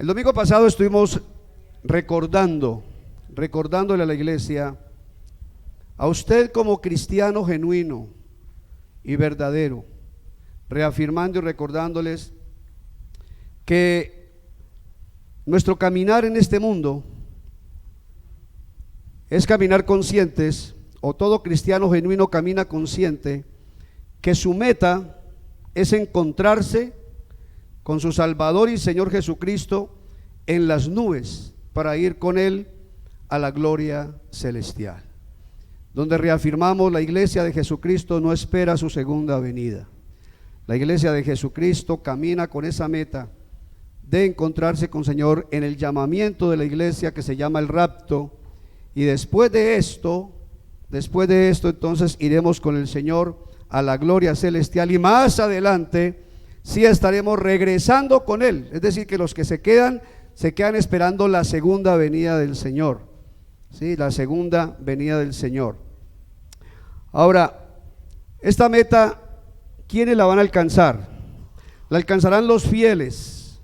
El domingo pasado estuvimos recordándole a la iglesia, a usted como cristiano genuino y verdadero, reafirmando y recordándoles que nuestro caminar en este mundo es caminar conscientes, o todo cristiano genuino camina consciente, que su meta es encontrarse con su Salvador y Señor Jesucristo en las nubes para ir con Él a la gloria celestial, donde reafirmamos: la iglesia de Jesucristo no espera su segunda venida. La iglesia de Jesucristo camina con esa meta de encontrarse con el Señor en el llamamiento de la iglesia que se llama el rapto, y después de esto entonces iremos con el Señor a la gloria celestial, y más adelante sí estaremos regresando con Él. Es decir, que los que se quedan esperando la segunda venida del Señor, ¿sí? La segunda venida del Señor. Ahora, esta meta, ¿quiénes la van a alcanzar? La alcanzarán los fieles,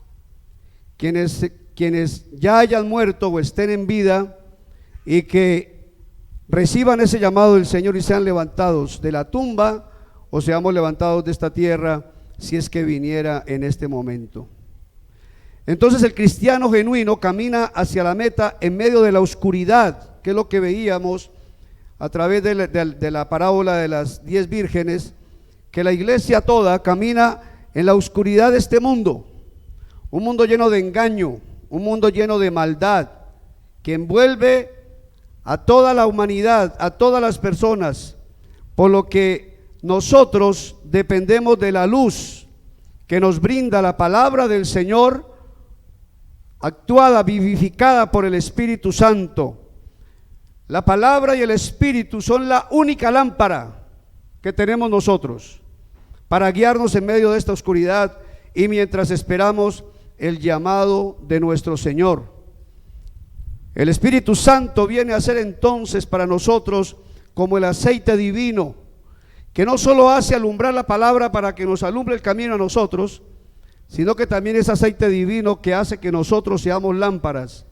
quienes ya hayan muerto o estén en vida y que reciban ese llamado del Señor y sean levantados de la tumba, o seamos levantados de esta tierra si es que viniera en este momento. Entonces el cristiano genuino camina hacia la meta en medio de la oscuridad, que es lo que veíamos a través de la parábola de las 10 vírgenes, que la iglesia toda camina en la oscuridad de este mundo, un mundo lleno de engaño, un mundo lleno de maldad, que envuelve a toda la humanidad, a todas las personas, por lo que nosotros dependemos de la luz que nos brinda la palabra del Señor, actuada, vivificada por el Espíritu Santo. La palabra y el Espíritu son la única lámpara que tenemos nosotros para guiarnos en medio de esta oscuridad y mientras esperamos el llamado de nuestro Señor. El Espíritu Santo viene a ser entonces para nosotros como el aceite divino, que no solo hace alumbrar la palabra para que nos alumbre el camino a nosotros, sino que también es aceite divino que hace que nosotros seamos lámparas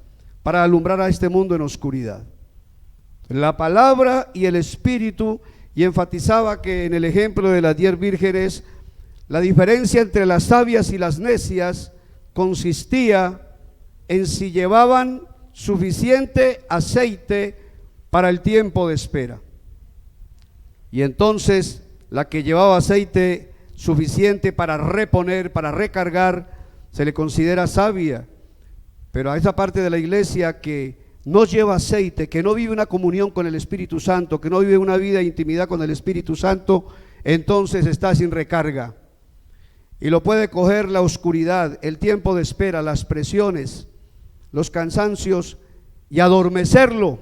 para alumbrar a este mundo en oscuridad. La palabra y el Espíritu, y enfatizaba que en el ejemplo de las 10 vírgenes, la diferencia entre las sabias y las necias consistía en si llevaban suficiente aceite para el tiempo de espera. Y entonces la que llevaba aceite suficiente para reponer, para recargar, se le considera sabia. Pero a esa parte de la iglesia que no lleva aceite, que no vive una comunión con el Espíritu Santo, que no vive una vida de intimidad con el Espíritu Santo, entonces está sin recarga. Y lo puede coger la oscuridad, el tiempo de espera, las presiones, los cansancios, y adormecerlo.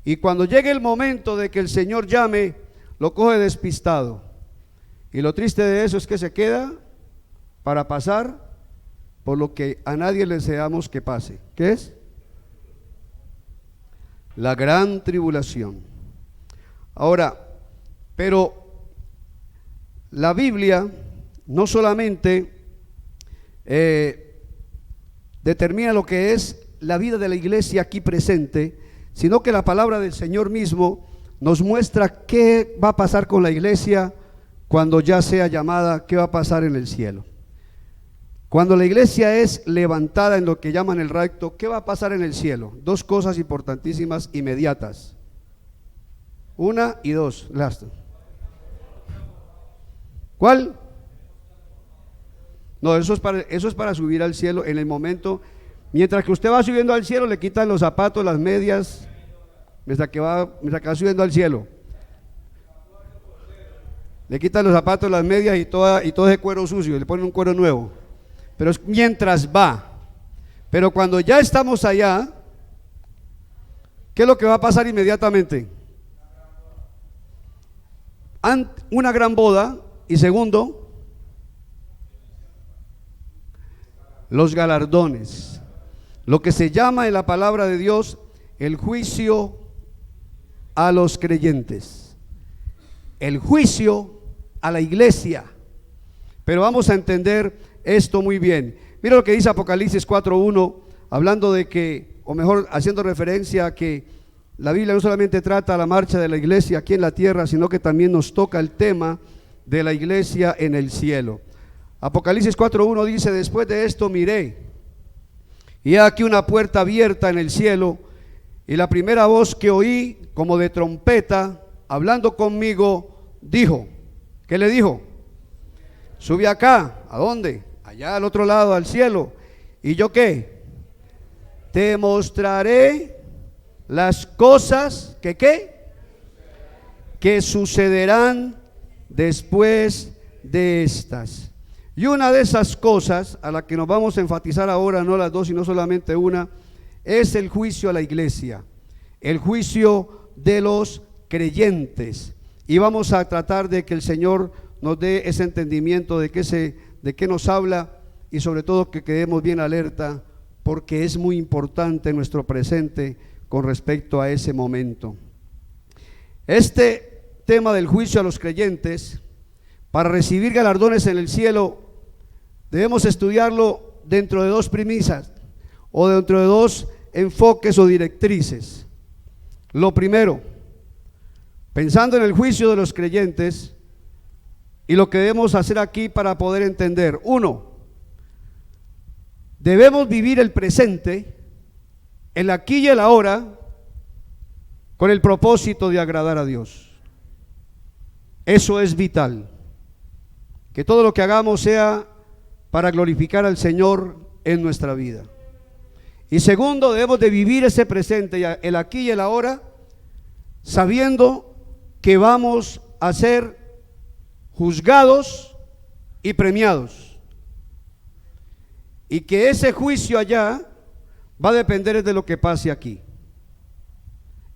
Y cuando llegue el momento de que el Señor llame, lo coge despistado. Y lo triste de eso es que se queda para pasar por lo que a nadie le deseamos que pase. ¿Qué es? La gran tribulación. Ahora, pero la Biblia no solamente determina lo que es la vida de la iglesia aquí presente, sino que la palabra del Señor mismo nos muestra qué va a pasar con la iglesia cuando ya sea llamada, qué va a pasar en el cielo. Cuando la iglesia es levantada en lo que llaman el rapto, ¿qué va a pasar en el cielo? Dos cosas importantísimas, inmediatas. Una y dos. ¿Cuál? No, eso es para subir al cielo en el momento. Mientras que usted va subiendo al cielo, le quitan los zapatos, las medias, mientras que va subiendo al cielo. Le quitan los zapatos, las medias y todo ese cuero sucio, le ponen un cuero nuevo. Pero es mientras va. Pero cuando ya estamos allá, ¿qué es lo que va a pasar inmediatamente? Una gran boda, y segundo, los galardones. Lo que se llama en la palabra de Dios el juicio a los creyentes, el juicio a la iglesia. Pero vamos a entender esto muy bien. Mira lo que dice Apocalipsis 4:1, hablando de que, o mejor, haciendo referencia a que la Biblia no solamente trata la marcha de la iglesia aquí en la tierra, sino que también nos toca el tema de la iglesia en el cielo. Apocalipsis 4:1 dice: después de esto miré, y he aquí una puerta abierta en el cielo, y la primera voz que oí, como de trompeta, hablando conmigo, dijo, ¿qué le dijo? Sube acá. ¿A dónde? Allá al otro lado, al cielo. ¿Y yo qué? Te mostraré las cosas que ¿qué? Que sucederán después de estas. Y una de esas cosas a la que nos vamos a enfatizar ahora, no las dos, sino solamente una, es el juicio a la iglesia, el juicio de los creyentes. Y vamos a tratar de que el Señor nos dé ese entendimiento de qué nos habla, y sobre todo que quedemos bien alerta, porque es muy importante nuestro presente con respecto a ese momento. Este tema del juicio a los creyentes, para recibir galardones en el cielo, debemos estudiarlo dentro de dos premisas, o dentro de dos enfoques o directrices. Lo primero, pensando en el juicio de los creyentes y lo que debemos hacer aquí para poder entender. Uno, debemos vivir el presente, el aquí y el ahora, con el propósito de agradar a Dios. Eso es vital, que todo lo que hagamos sea para glorificar al Señor en nuestra vida. Y segundo, debemos de vivir ese presente, el aquí y el ahora, sabiendo que vamos a ser juzgados y premiados, y que ese juicio allá va a depender de lo que pase aquí.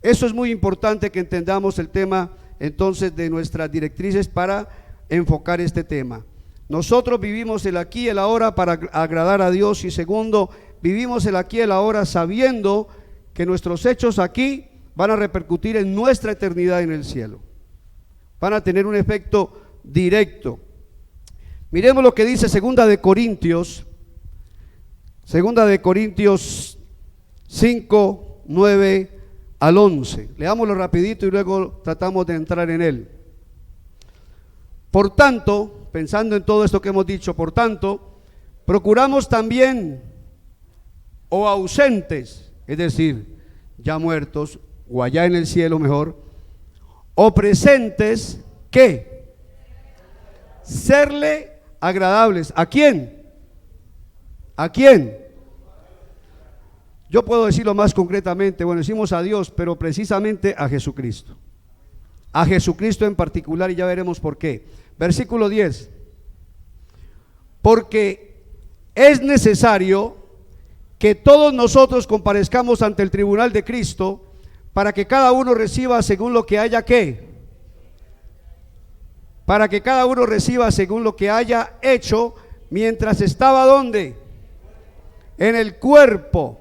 Eso es muy importante, que entendamos el tema entonces de nuestras directrices para enfocar este tema. Nosotros vivimos el aquí y el ahora para agradar a Dios, y segundo, vivimos el aquí y el ahora sabiendo que nuestros hechos aquí van a repercutir en nuestra eternidad en el cielo, van a tener un efecto directo. Miremos lo que dice Segunda de Corintios 5, 9 al 11. Leámoslo rapidito y luego tratamos de entrar en él. Por tanto, pensando en todo esto que hemos dicho, por tanto, procuramos también, o ausentes, es decir, ya muertos, o allá en el cielo mejor, o presentes, ¿qué? Serle agradables. ¿A quién? ¿A quién? Yo puedo decirlo más concretamente, bueno, decimos a Dios, pero precisamente a Jesucristo. A Jesucristo en particular, y ya veremos por qué. Versículo 10. Porque es necesario que todos nosotros comparezcamos ante el tribunal de Cristo, para que cada uno reciba según lo que haya ¿qué? Para que cada uno reciba según lo que haya hecho mientras estaba ¿dónde? En el cuerpo,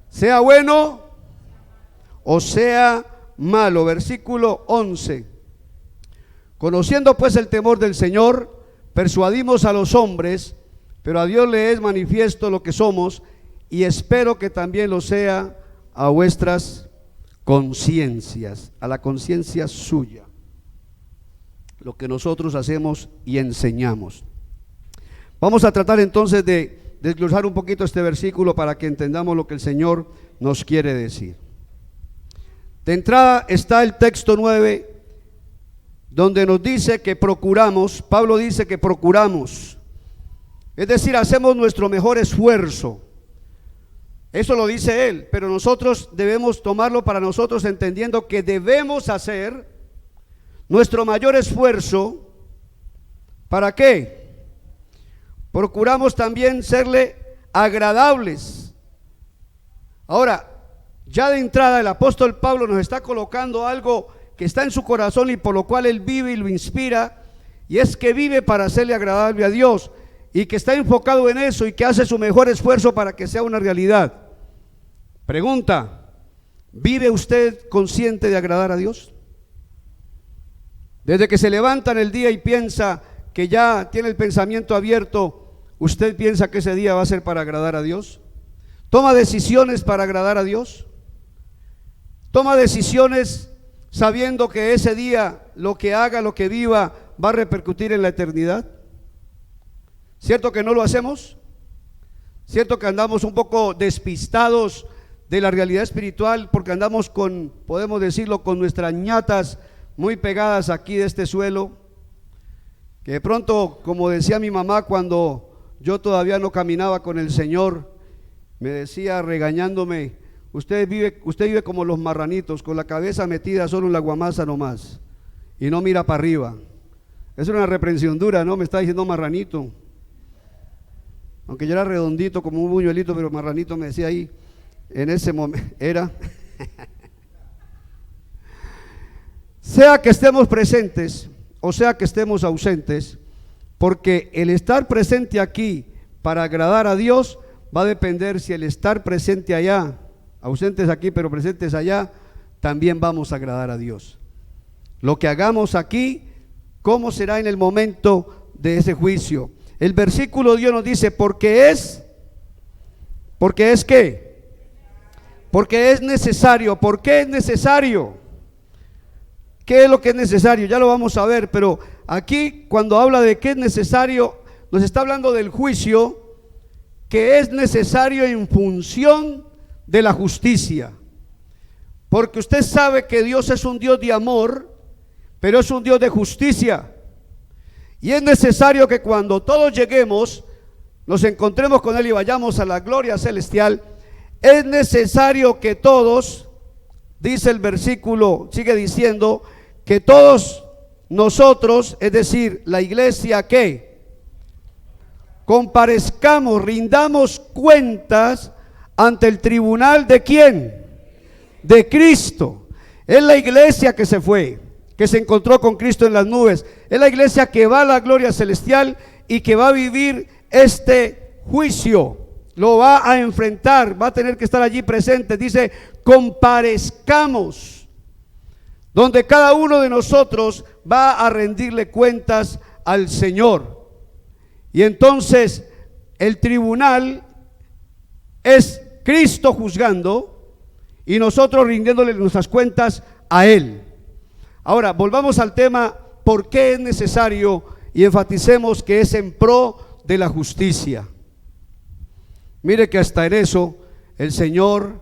sea bueno o sea malo. Versículo 11. Conociendo pues el temor del Señor, persuadimos a los hombres, pero a Dios le es manifiesto lo que somos, y espero que también lo sea a vuestras conciencias, a la conciencia suya, lo que nosotros hacemos y enseñamos. Vamos a tratar entonces de desglosar un poquito este versículo para que entendamos lo que el Señor nos quiere decir. De entrada está el texto 9, donde nos dice que procuramos. Pablo dice que procuramos, es decir, hacemos nuestro mejor esfuerzo. Eso lo dice él, pero nosotros debemos tomarlo para nosotros, entendiendo que debemos hacer nuestro mayor esfuerzo. ¿Para qué? Procuramos también serle agradables. Ahora, ya de entrada el apóstol Pablo nos está colocando algo que está en su corazón y por lo cual él vive y lo inspira, y es que vive para hacerle agradable a Dios, y que está enfocado en eso y que hace su mejor esfuerzo para que sea una realidad. Pregunta: ¿vive usted consciente de agradar a Dios? Desde que se levanta en el día y piensa que ya tiene el pensamiento abierto, ¿Usted piensa que ese día va a ser para agradar a Dios? ¿Toma decisiones para agradar a Dios? ¿Toma decisiones sabiendo que ese día lo que haga, lo que viva, va a repercutir en la eternidad? ¿Cierto que no lo hacemos? ¿Cierto que andamos un poco despistados de la realidad espiritual porque andamos con, podemos decirlo, con nuestras ñatas muy pegadas aquí de este suelo? Que de pronto, como decía mi mamá cuando yo todavía no caminaba con el Señor, me decía regañándome: usted vive como los marranitos, con la cabeza metida solo en la guamasa nomás y no mira para arriba. Es una reprensión dura, ¿no? Me está diciendo marranito. Aunque yo era redondito como un buñuelito, pero marranito me decía ahí. En ese momento era. Sea que estemos presentes o sea que estemos ausentes, porque el estar presente aquí para agradar a Dios va a depender si el estar presente allá, ausentes aquí pero presentes allá, también vamos a agradar a Dios. Lo que hagamos aquí, ¿cómo será en el momento de ese juicio? El versículo Dios nos dice, porque es ¿qué? Porque es necesario. ¿Por qué es necesario? ¿Qué es lo que es necesario? Ya lo vamos a ver, pero aquí cuando habla de qué es necesario, nos está hablando del juicio que es necesario en función de la justicia. Porque usted sabe que Dios es un Dios de amor, pero es un Dios de justicia. Y es necesario que cuando todos lleguemos, nos encontremos con Él y vayamos a la gloria celestial, es necesario que todos, dice el versículo, sigue diciendo, que todos nosotros, es decir, la iglesia, ¿qué? Comparezcamos, rindamos cuentas ante el tribunal ¿de quién? De Cristo. Es la iglesia que se fue, que se encontró con Cristo en las nubes. Es la iglesia que va a la gloria celestial y que va a vivir este juicio. Lo va a enfrentar, va a tener que estar allí presente. Dice, comparezcamos, donde cada uno de nosotros va a rendirle cuentas al Señor. Y entonces el tribunal es Cristo juzgando y nosotros rindiéndole nuestras cuentas a Él. Ahora, volvamos al tema, ¿por qué es necesario? Y enfaticemos que es en pro de la justicia. Mire que hasta en eso el Señor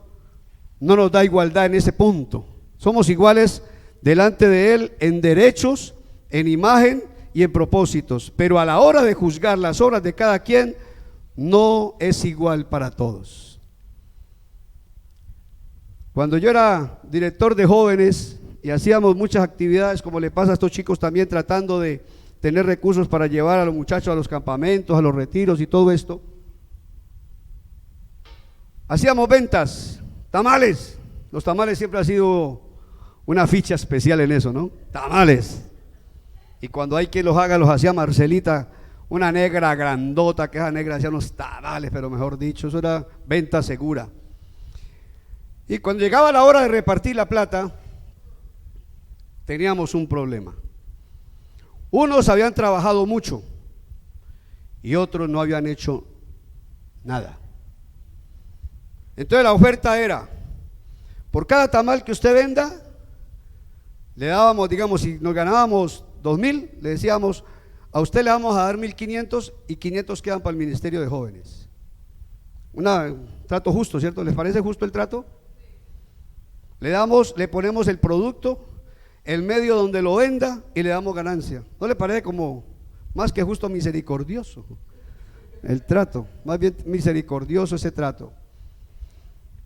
no nos da igualdad en ese punto. Somos iguales delante de Él en derechos, en imagen y en propósitos, pero a la hora de juzgar las obras de cada quien no es igual para todos. Cuando yo era director de jóvenes y hacíamos muchas actividades, como le pasa a estos chicos también, tratando de tener recursos para llevar a los muchachos a los campamentos, a los retiros y todo esto, hacíamos ventas, tamales. Los tamales siempre ha sido una ficha especial en eso, ¿no? Tamales. Y cuando hay quien los haga, los hacía Marcelita, una negra grandota, que esa negra hacía unos tamales, pero mejor dicho, eso era venta segura. Y cuando llegaba la hora de repartir la plata, teníamos un problema. Unos habían trabajado mucho y otros no habían hecho nada. Entonces la oferta era, por cada tamal que usted venda, le dábamos, digamos, si nos ganábamos 2,000, le decíamos, a usted le vamos a dar 1,500 y 500 quedan para el Ministerio de Jóvenes. Un trato justo, ¿cierto? ¿Les parece justo el trato? Le ponemos el producto, el medio donde lo venda y le damos ganancia. ¿No le parece como más que justo, misericordioso el trato? Más bien misericordioso ese trato.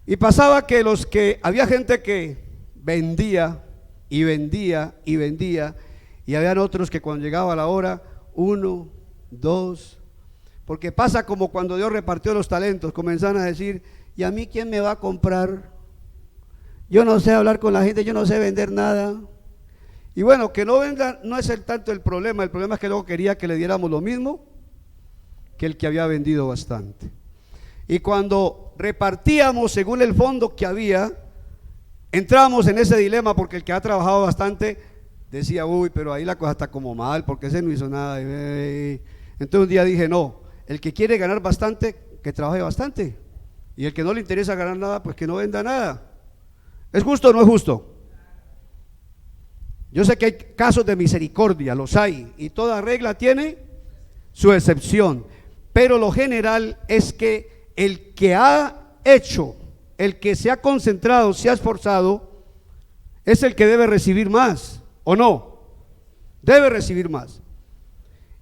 Y pasaba que había gente que vendía y vendía y vendía, y habían otros que cuando llegaba la hora, 1, 2, porque pasa como cuando Dios repartió los talentos, comenzaron a decir, ¿y a mí quién me va a comprar? Yo no sé hablar con la gente, yo no sé vender nada. Y bueno, que no vendan no es tanto el problema es que luego quería que le diéramos lo mismo que el que había vendido bastante. Y cuando repartíamos según el fondo que había, entrábamos en ese dilema, porque el que ha trabajado bastante decía, uy, pero ahí la cosa está como mal, porque ese no hizo nada. Entonces un día dije, no, el que quiere ganar bastante, que trabaje bastante. Y el que no le interesa ganar nada, pues que no venda nada. ¿Es justo o no es justo? Yo sé que hay casos de misericordia, los hay, y toda regla tiene su excepción, pero lo general es que el que ha hecho, el que se ha concentrado, se ha esforzado, es el que debe recibir más, ¿o no? Debe recibir más.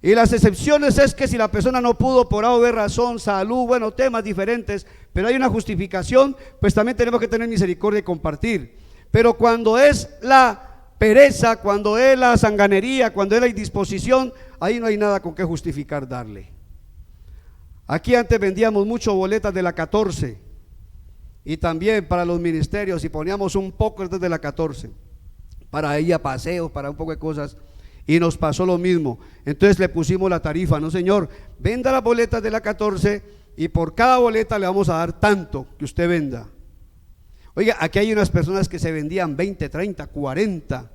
Y las excepciones es que si la persona no pudo por A o B razón, salud, bueno, temas diferentes, pero hay una justificación, pues también tenemos que tener misericordia y compartir. Pero cuando es la pereza, cuando es la sanganería, cuando es la indisposición, ahí no hay nada con qué justificar darle. Aquí antes vendíamos mucho boletas de la 14 y también para los ministerios, y poníamos un poco desde la 14 para ir a paseos, para un poco de cosas, y nos pasó lo mismo. Entonces le pusimos la tarifa, no señor, venda las boletas de la 14 y por cada boleta le vamos a dar tanto que usted venda. Oiga, aquí hay unas personas que se vendían 20, 30, 40,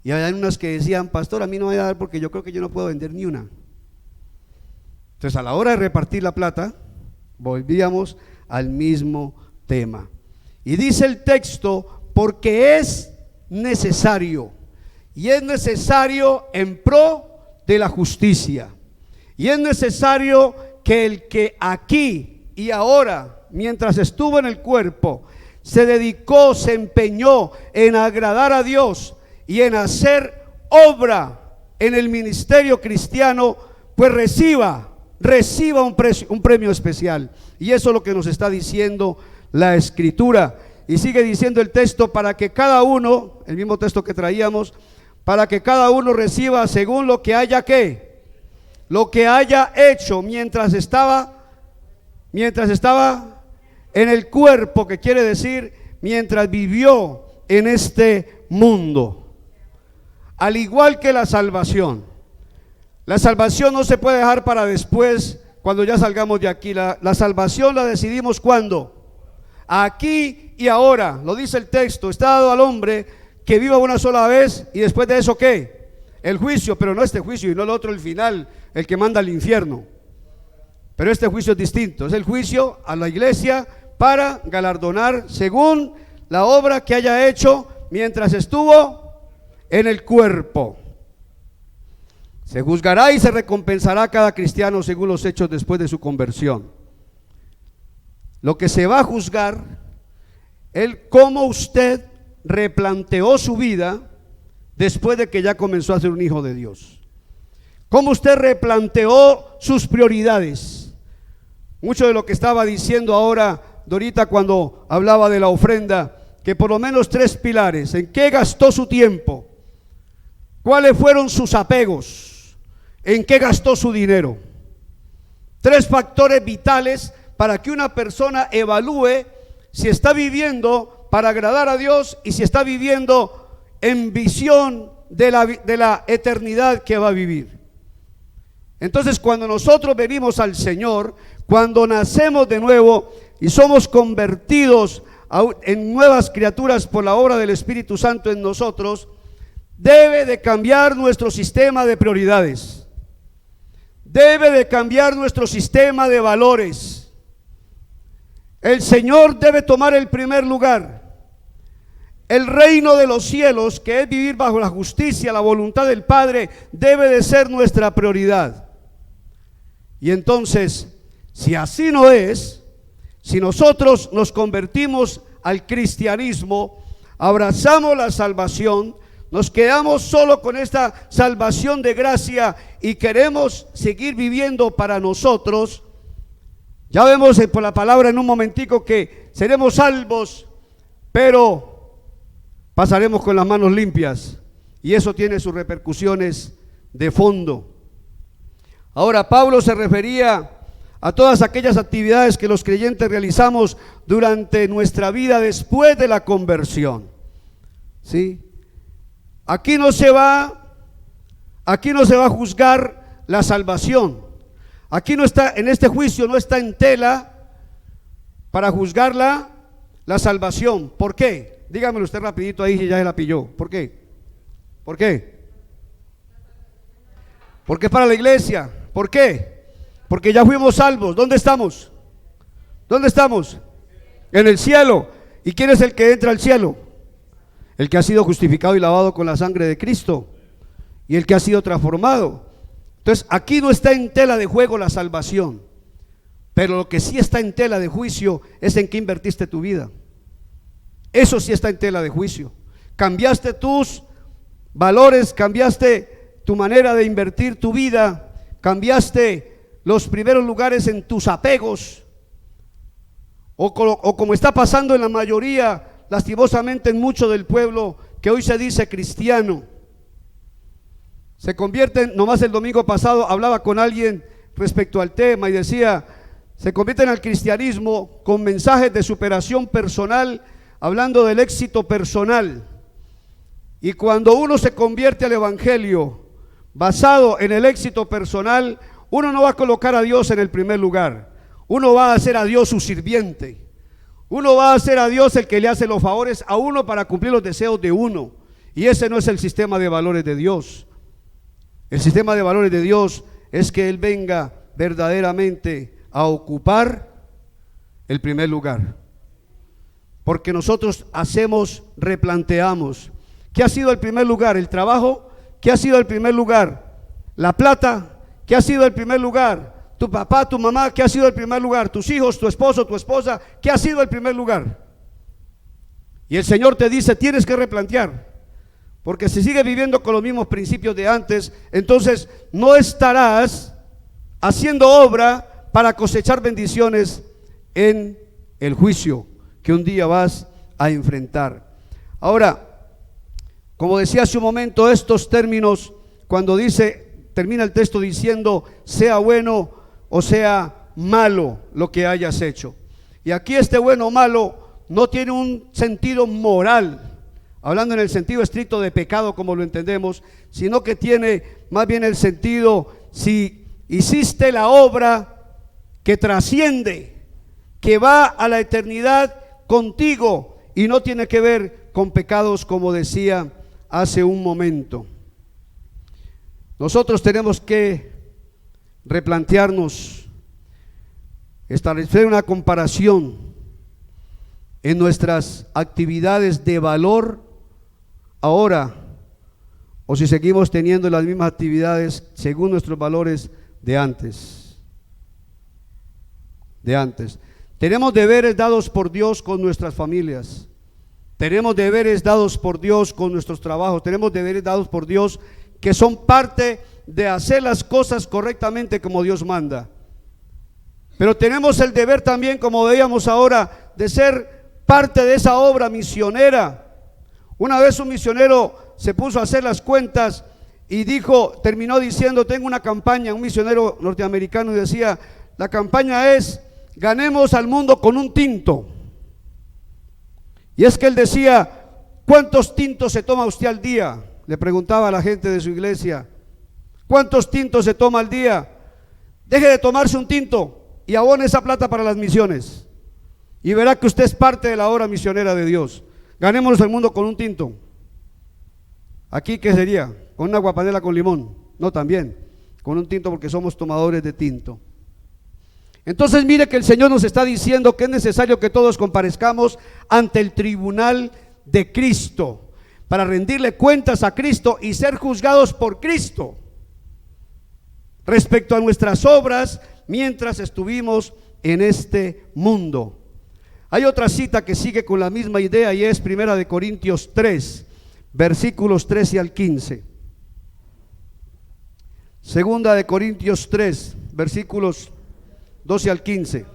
y hay unas que decían, pastor, a mí no me voy a dar porque yo creo que yo no puedo vender ni una. Entonces a la hora de repartir la plata, volvíamos al mismo tema. Y dice el texto, porque es necesario, y es necesario en pro de la justicia, y es necesario que el que aquí y ahora, mientras estuvo en el cuerpo, se dedicó, se empeñó en agradar a Dios y en hacer obra en el ministerio cristiano, pues reciba un premio especial. Y eso es lo que nos está diciendo la Escritura. Y sigue diciendo el texto, para que cada uno, el mismo texto que traíamos, para que cada uno reciba según lo que haya lo que haya hecho mientras estaba en el cuerpo, que quiere decir mientras vivió en este mundo. Al igual que la salvación no se puede dejar para después, cuando ya salgamos de aquí. La salvación la decidimos ¿cuándo? Aquí y ahora. Lo dice el texto, está dado al hombre que viva una sola vez, y después de eso ¿qué? El juicio, pero no este juicio y no el otro, el final, el que manda al infierno. Pero este juicio es distinto, es el juicio a la iglesia para galardonar según la obra que haya hecho mientras estuvo en el cuerpo. Se juzgará y se recompensará a cada cristiano según los hechos después de su conversión. Lo que se va a juzgar es cómo usted replanteó su vida después de que ya comenzó a ser un hijo de Dios. Cómo usted replanteó sus prioridades. Mucho de lo que estaba diciendo ahora Dorita cuando hablaba de la ofrenda, que por lo menos 3 pilares: ¿en qué gastó su tiempo? ¿Cuáles fueron sus apegos? ¿En qué gastó su dinero? 3 factores vitales para que una persona evalúe si está viviendo para agradar a Dios y si está viviendo en visión de la eternidad que va a vivir. Entonces, cuando nosotros venimos al Señor, cuando nacemos de nuevo y somos convertidos en nuevas criaturas por la obra del Espíritu Santo en nosotros, debe de cambiar nuestro sistema de prioridades, debe de cambiar nuestro sistema de valores. El Señor debe tomar el primer lugar. El reino de los cielos, que es vivir bajo la justicia, la voluntad del Padre, debe de ser nuestra prioridad. Y entonces, si así no es, si nosotros nos convertimos al cristianismo, abrazamos la salvación, nos quedamos solo con esta salvación de gracia y queremos seguir viviendo para nosotros, ya vemos por la palabra en un momentico que seremos salvos, pero pasaremos con las manos limpias, y eso tiene sus repercusiones de fondo. Ahora, Pablo se refería a todas aquellas actividades que los creyentes realizamos durante nuestra vida después de la conversión. ¿Sí? Aquí no se va a juzgar la salvación. Aquí no está, en este juicio no está en tela para juzgar la salvación. ¿Por qué? Dígamelo usted rapidito ahí si ya se la pilló. ¿Por qué? ¿Por qué? Porque es para la iglesia. ¿Por qué? porque ya fuimos salvos. ¿Dónde estamos? ¿Dónde estamos? En el cielo. ¿Y quién es el que entra al cielo? El que ha sido justificado y lavado con la sangre de Cristo, y el que ha sido transformado. Entonces aquí no está en tela de juego la salvación, pero lo que sí está en tela de juicio es en qué invertiste tu vida. Eso sí está en tela de juicio. Cambiaste tus valores, cambiaste tu manera de invertir tu vida, cambiaste los primeros lugares en tus apegos, o como está pasando en la mayoría, lastimosamente en mucho del pueblo que hoy se dice cristiano. Se convierten, nomás el domingo pasado hablaba con alguien respecto al tema y decía, se convierten al cristianismo con mensajes de superación personal, hablando del éxito personal. Y cuando uno se convierte al evangelio basado en el éxito personal, uno no va a colocar a Dios en el primer lugar, uno va a hacer a Dios su sirviente, uno va a hacer a Dios el que le hace los favores a uno para cumplir los deseos de uno, y ese no es el sistema de valores de Dios. El sistema de valores de Dios es que Él venga verdaderamente a ocupar el primer lugar, porque nosotros replanteamos. ¿Qué ha sido el primer lugar? ¿El trabajo? ¿Qué ha sido el primer lugar? ¿La plata? ¿Qué ha sido el primer lugar? ¿Tu papá, tu mamá? ¿Qué ha sido el primer lugar? ¿Tus hijos, tu esposo, tu esposa? ¿Qué ha sido el primer lugar? Y el Señor te dice, tienes que replantear, porque si sigues viviendo con los mismos principios de antes, entonces no estarás haciendo obra para cosechar bendiciones en el juicio que un día vas a enfrentar. Ahora, como decía hace un momento, estos términos, cuando termina el texto diciendo, sea bueno o sea malo lo que hayas hecho. Y aquí este bueno o malo no tiene un sentido moral, hablando en el sentido estricto de pecado como lo entendemos, sino que tiene más bien el sentido, si hiciste la obra que trasciende, que va a la eternidad contigo y no tiene que ver con pecados, como decía hace un momento. Nosotros tenemos que replantearnos, establecer una comparación en nuestras actividades de valor ahora, o si seguimos teniendo las mismas actividades según nuestros valores de antes. Tenemos deberes dados por Dios con nuestras familias, tenemos deberes dados por Dios con nuestros trabajos, tenemos deberes dados por Dios que son parte de hacer las cosas correctamente como Dios manda. Pero tenemos el deber también, como veíamos ahora, de ser parte de esa obra misionera. Una vez un misionero se puso a hacer las cuentas y terminó diciendo, tengo una campaña, un misionero norteamericano, y decía, la campaña es, ganemos al mundo con un tinto. Y es que él decía, ¿cuántos tintos se toma usted al día? Le preguntaba a la gente de su iglesia, ¿cuántos tintos se toma al día? Deje de tomarse un tinto y abone esa plata para las misiones, y verá que usted es parte de la obra misionera de Dios. Ganémonos el mundo con un tinto. ¿Aquí qué sería? ¿Con una aguapanela con limón? No, también con un tinto, porque somos tomadores de tinto. Entonces mire que el Señor nos está diciendo que es necesario que todos comparezcamos ante el tribunal de Cristo para rendirle cuentas a Cristo y ser juzgados por Cristo respecto a nuestras obras mientras estuvimos en este mundo. Hay otra cita que sigue con la misma idea y es 1 Corintios 3, versículos 13 al 15. 2 Corintios 3, versículos 12 al 15.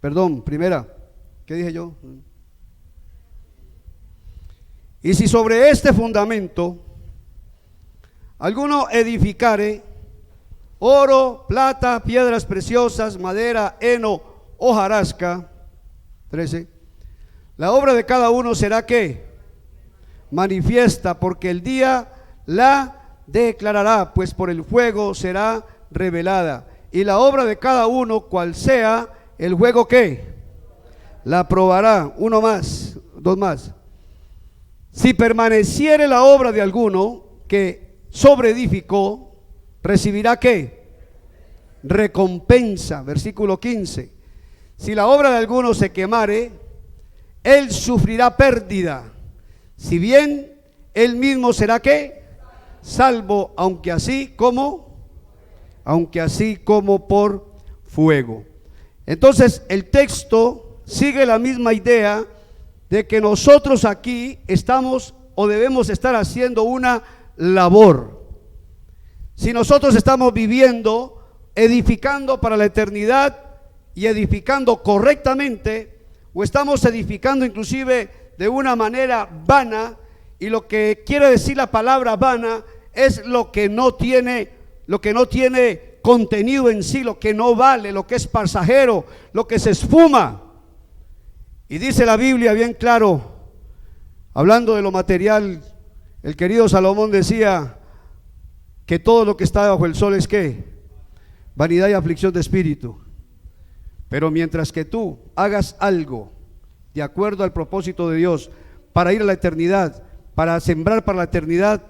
Perdón, primera. ¿Qué dije yo? Y si sobre este fundamento alguno edificare oro, plata, piedras preciosas, madera, heno, hojarasca, 13, la obra de cada uno será ¿qué? Manifiesta, porque el día la declarará, pues por el fuego será revelada. Y la obra de cada uno, cual sea, el fuego ¿qué? La probará. Uno más, dos más. Si permaneciere la obra de alguno que sobreedificó, recibirá ¿qué? recompensa. Versículo 15. Si la obra de alguno se quemare, él sufrirá pérdida, si bien él mismo será ¿qué? Salvo, aunque así como por fuego. Entonces el texto sigue la misma idea de que nosotros aquí estamos o debemos estar haciendo una labor. Si nosotros estamos viviendo, edificando para la eternidad y edificando correctamente, o estamos edificando inclusive de una manera vana, y lo que quiere decir la palabra vana es lo que no tiene contenido en sí, lo que no vale, lo que es pasajero, lo que se esfuma. Y dice la Biblia bien claro, hablando de lo material, el querido Salomón decía que todo lo que está bajo el sol es ¿qué? Vanidad y aflicción de espíritu. Pero mientras que tú hagas algo de acuerdo al propósito de Dios para ir a la eternidad, para sembrar para la eternidad,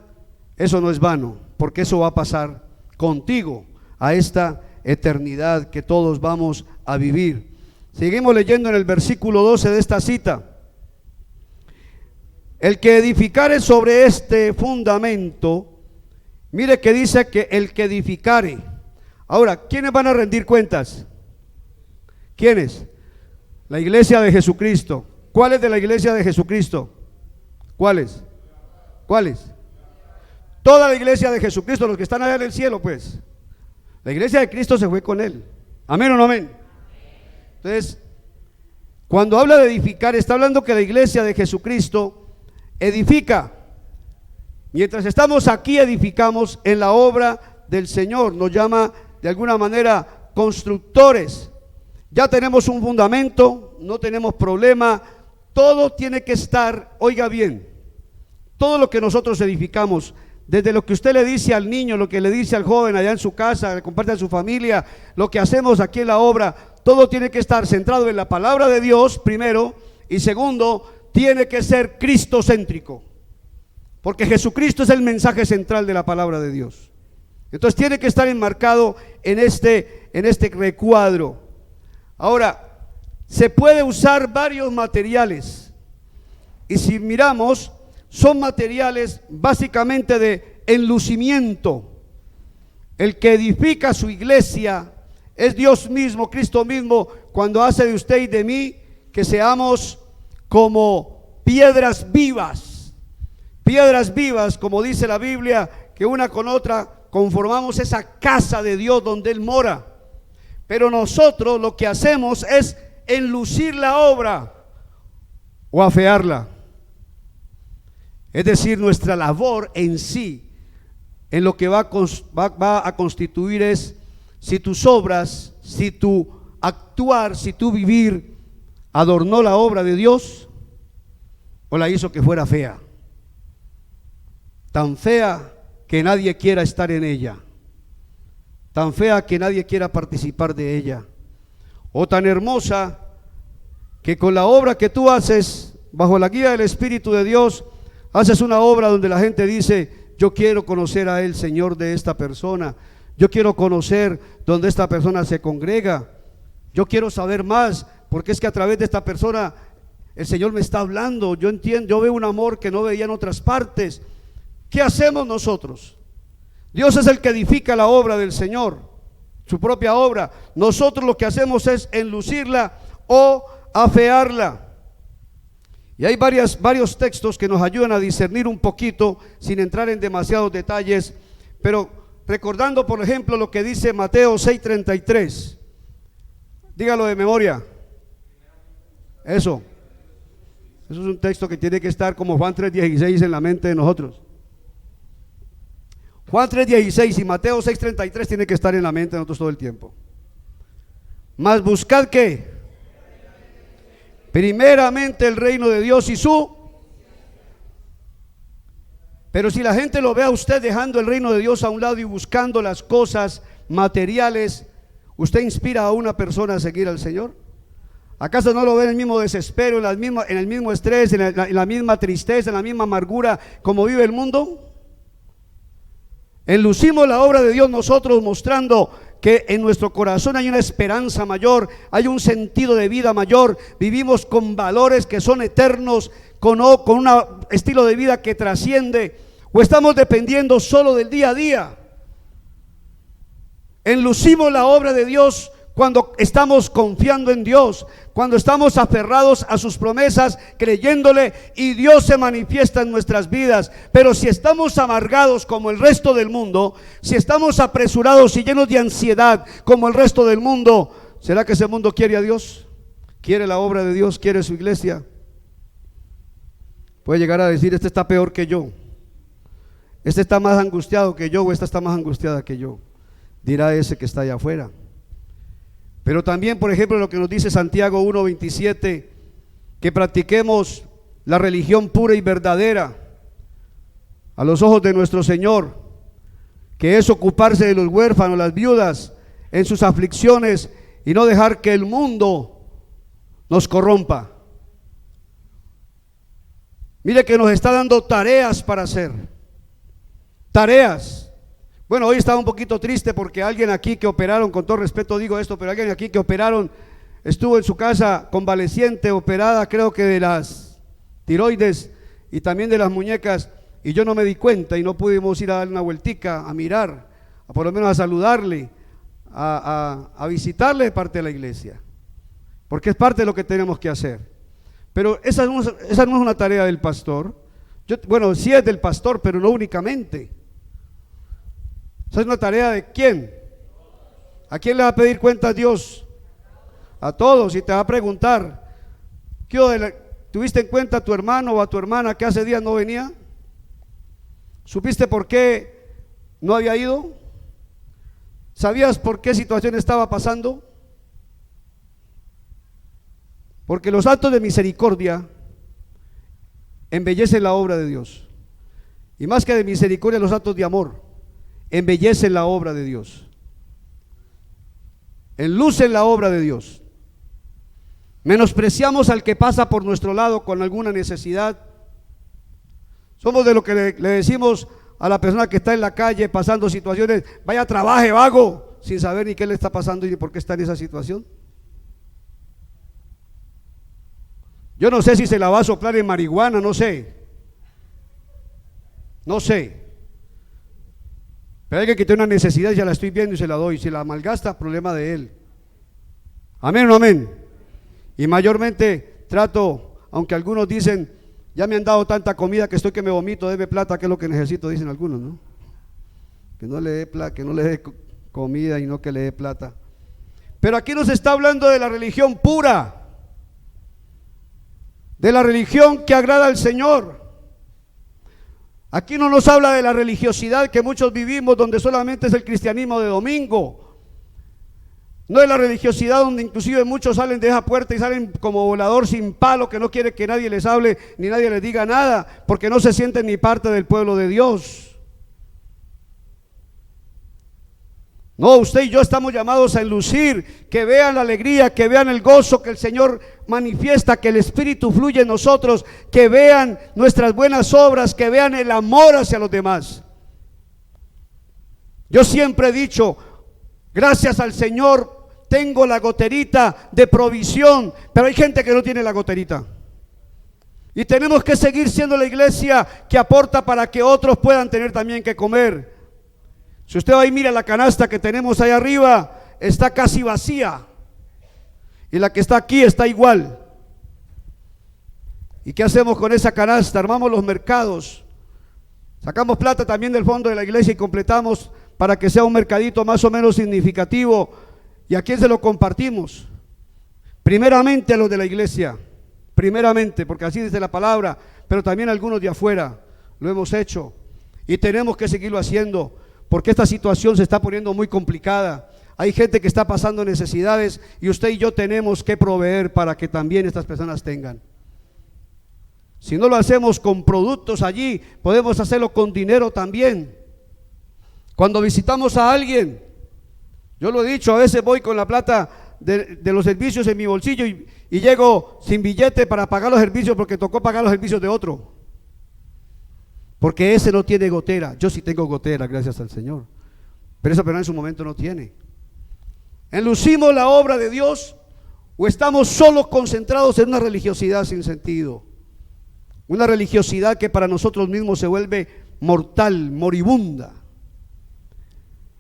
eso no es vano, porque eso va a pasar contigo a esta eternidad que todos vamos a vivir. Seguimos leyendo en el versículo 12 de esta cita. El que edificare sobre este fundamento, mire que dice que el que edificare. Ahora, ¿quiénes van a rendir cuentas? ¿Quiénes? La iglesia de Jesucristo. ¿Cuáles de la iglesia de Jesucristo? ¿Cuáles? ¿Cuáles? Toda la iglesia de Jesucristo, los que están allá en el cielo, pues. La iglesia de Cristo se fue con él. ¿Amén o no amén? Entonces, cuando habla de edificar, está hablando que la iglesia de Jesucristo edifica. Mientras estamos aquí, edificamos en la obra del Señor. Nos llama de alguna manera constructores. Ya tenemos un fundamento, no tenemos problema. Todo tiene que estar, oiga bien, todo lo que nosotros edificamos, desde lo que usted le dice al niño, lo que le dice al joven allá en su casa, le comparte a su familia, lo que hacemos aquí en la obra, todo tiene que estar centrado en la palabra de Dios primero, y segundo, tiene que ser cristocéntrico, porque Jesucristo es el mensaje central de la palabra de Dios. Entonces tiene que estar enmarcado en este recuadro. Ahora, se puede usar varios materiales, y si miramos, son materiales básicamente de enlucimiento. El que edifica su iglesia es Dios mismo, Cristo mismo, cuando hace de usted y de mí que seamos como piedras vivas, como dice la Biblia, que una con otra conformamos esa casa de Dios donde Él mora. Pero nosotros lo que hacemos es enlucir la obra o afearla. Es decir, nuestra labor en sí, en lo que va a constituir es si tus obras, si tu actuar, si tu vivir adornó la obra de Dios o la hizo que fuera fea. Tan fea que nadie quiera estar en ella, tan fea que nadie quiera participar de ella, o tan hermosa que con la obra que tú haces bajo la guía del Espíritu de Dios, haces una obra donde la gente dice: yo quiero conocer a Él, Señor, de esta persona, yo quiero conocer donde esta persona se congrega, yo quiero saber más, porque es que a través de esta persona el Señor me está hablando, yo entiendo, yo veo un amor que no veía en otras partes. ¿Qué hacemos nosotros? Dios es el que edifica la obra del Señor, su propia obra. Nosotros lo que hacemos es enlucirla o afearla. Y hay varios textos que nos ayudan a discernir un poquito, sin entrar en demasiados detalles, pero recordando por ejemplo lo que dice Mateo 6:33. Dígalo de memoria. Eso es un texto que tiene que estar como Juan 3:16 en la mente de nosotros. Juan 3:16 y Mateo 6:33 tiene que estar en la mente de nosotros todo el tiempo. Mas buscad ¿qué? Primeramente el reino de Dios y su. Pero si la gente lo ve a usted dejando el reino de Dios a un lado y buscando las cosas materiales, ¿usted inspira a una persona a seguir al Señor? ¿Acaso no lo ve en el mismo desespero, en el mismo estrés, en la misma tristeza, en la misma amargura como vive el mundo? Enlucimos la obra de Dios nosotros mostrando que en nuestro corazón hay una esperanza mayor, hay un sentido de vida mayor, vivimos con valores que son eternos, con un estilo de vida que trasciende, o estamos dependiendo solo del día a día. Enlucimos la obra de Dios cuando estamos confiando en Dios, cuando estamos aferrados a sus promesas, creyéndole, y Dios se manifiesta en nuestras vidas. Pero si estamos amargados como el resto del mundo, si estamos apresurados y llenos de ansiedad como el resto del mundo, ¿será que ese mundo quiere a Dios? ¿Quiere la obra de Dios? ¿Quiere su iglesia? Puede llegar a decir: este está peor que yo, este está más angustiado que yo, o esta está más angustiada que yo. Dirá ese que está allá afuera. Pero también, por ejemplo, lo que nos dice Santiago 1:27, que practiquemos la religión pura y verdadera a los ojos de nuestro Señor, que es ocuparse de los huérfanos, las viudas en sus aflicciones, y no dejar que el mundo nos corrompa. Mire que nos está dando tareas para hacer, tareas. Bueno, hoy estaba un poquito triste porque alguien aquí que operaron, con todo respeto digo esto, pero alguien aquí que operaron estuvo en su casa convaleciente, operada creo que de las tiroides y también de las muñecas, y yo no me di cuenta y no pudimos ir a darle una vueltica, a mirar, a por lo menos a saludarle, a visitarle de parte de la iglesia, porque es parte de lo que tenemos que hacer. Pero esa no es una tarea del pastor. Bueno, sí es del pastor, pero no únicamente. Esa es una tarea de ¿quién? ¿A quién le va a pedir cuenta a Dios? A todos. Y te va a preguntar: ¿tuviste en cuenta a tu hermano o a tu hermana que hace días no venía? ¿Supiste por qué no había ido? ¿Sabías por qué situación estaba pasando? Porque los actos de misericordia embellecen la obra de Dios, y más que de misericordia, los actos de amor embellecen la obra de Dios, enlucen la obra de Dios. Menospreciamos al que pasa por nuestro lado con alguna necesidad. Somos de lo que le decimos a la persona que está en la calle pasando situaciones: vaya, trabaje, vago, sin saber ni qué le está pasando y ni por qué está en esa situación. Yo no sé si se la va a soplar en marihuana, no sé, pero alguien que tiene una necesidad, ya la estoy viendo y se la doy. Si la malgasta, problema de él. Amén o no amén. Y mayormente trato, aunque algunos dicen: ya me han dado tanta comida que estoy que me vomito, deme plata, que es lo que necesito, dicen algunos, ¿no? Que no le dé comida y no que le dé plata. Pero aquí nos está hablando de la religión pura, de la religión que agrada al Señor. Aquí no nos habla de la religiosidad que muchos vivimos, donde solamente es el cristianismo de domingo. No es la religiosidad donde inclusive muchos salen de esa puerta y salen como volador sin palo, que no quiere que nadie les hable ni nadie les diga nada, porque no se sienten ni parte del pueblo de Dios. No, usted y yo estamos llamados a enlucir, que vean la alegría, que vean el gozo que el Señor manifiesta, que el Espíritu fluye en nosotros, que vean nuestras buenas obras, que vean el amor hacia los demás. Yo siempre he dicho: gracias al Señor tengo la goterita de provisión, pero hay gente que no tiene la goterita. Y tenemos que seguir siendo la iglesia que aporta para que otros puedan tener también que comer. Si usted va y mira la canasta que tenemos ahí arriba, está casi vacía, y la que está aquí está igual. ¿Y qué hacemos con esa canasta? Armamos los mercados, sacamos plata también del fondo de la iglesia y completamos para que sea un mercadito más o menos significativo. ¿Y a quién se lo compartimos? Primeramente a los de la iglesia, primeramente, porque así dice la palabra, pero también a algunos de afuera lo hemos hecho y tenemos que seguirlo haciendo, porque esta situación se está poniendo muy complicada. Hay gente que está pasando necesidades y usted y yo tenemos que proveer para que también estas personas tengan. Si no lo hacemos con productos allí, podemos hacerlo con dinero también. Cuando visitamos a alguien, yo lo he dicho, a veces voy con la plata de los servicios en mi bolsillo y llego sin billete para pagar los servicios, porque tocó pagar los servicios de otro. Porque ese no tiene gotera. Yo sí tengo gotera, gracias al Señor, pero esa persona en su momento no tiene. ¿Enlucimos la obra de Dios o estamos solo concentrados en una religiosidad sin sentido? Una religiosidad que para nosotros mismos se vuelve mortal, moribunda.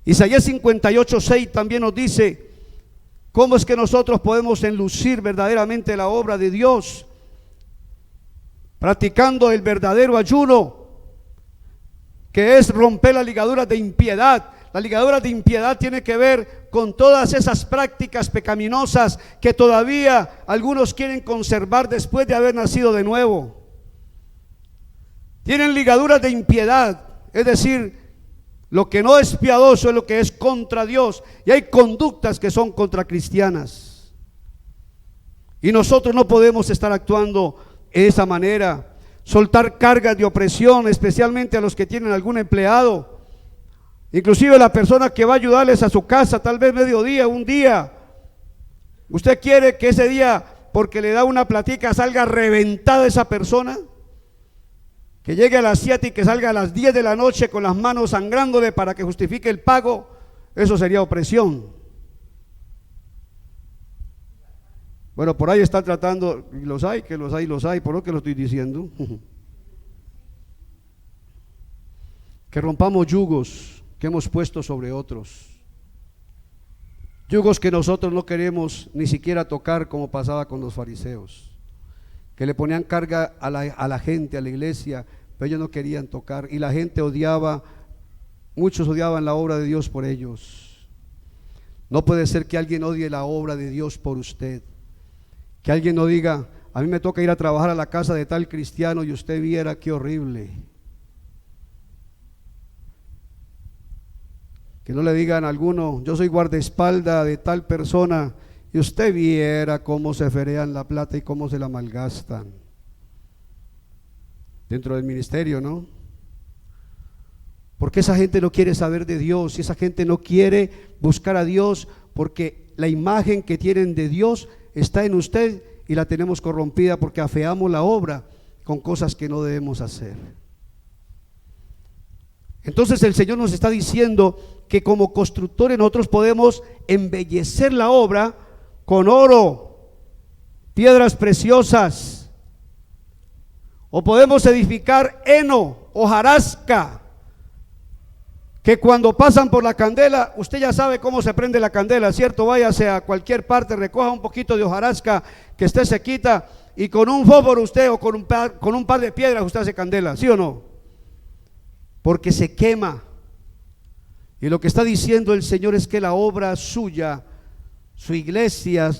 Isaías 58:6 también nos dice cómo es que nosotros podemos enlucir verdaderamente la obra de Dios, practicando el verdadero ayuno, que es romper las ligaduras de impiedad. La ligadura de impiedad tiene que ver con todas esas prácticas pecaminosas que todavía algunos quieren conservar después de haber nacido de nuevo. Tienen ligaduras de impiedad, es decir, lo que no es piadoso es lo que es contra Dios, y hay conductas que son contra cristianas. Y nosotros no podemos estar actuando de esa manera. Soltar cargas de opresión, especialmente a los que tienen algún empleado, inclusive la persona que va a ayudarles a su casa, tal vez mediodía, un día. ¿Usted quiere que ese día, porque le da una platica, salga reventada esa persona? Que llegue a las 7 y que salga a las 10 de la noche con las manos sangrándole para que justifique el pago. Eso sería opresión. Bueno, por ahí están tratando, y los hay, por lo que lo estoy diciendo. Que rompamos yugos que hemos puesto sobre otros. Yugos que nosotros no queremos ni siquiera tocar, como pasaba con los fariseos, que le ponían carga a la gente, a la iglesia, pero ellos no querían tocar, y la gente odiaba, muchos odiaban la obra de Dios por ellos. No puede ser que alguien odie la obra de Dios por usted, que alguien no diga: a mí me toca ir a trabajar a la casa de tal cristiano y usted viera qué horrible. Que no le digan a alguno: yo soy guardaespaldas de tal persona, y usted viera cómo se ferean la plata y cómo se la malgastan dentro del ministerio, ¿no? Porque esa gente no quiere saber de Dios, y esa gente no quiere buscar a Dios, porque la imagen que tienen de Dios está en usted y la tenemos corrompida porque afeamos la obra con cosas que no debemos hacer. Entonces el Señor nos está diciendo que como constructores nosotros podemos embellecer la obra con oro, piedras preciosas, o podemos edificar heno, hojarasca, que cuando pasan por la candela, usted ya sabe cómo se prende la candela, ¿cierto? Váyase a cualquier parte, recoja un poquito de hojarasca que esté sequita, y con un fósforo usted, o con un par de piedras usted hace candela, ¿sí o no? Porque se quema. Y lo que está diciendo el Señor es que la obra suya, su iglesia,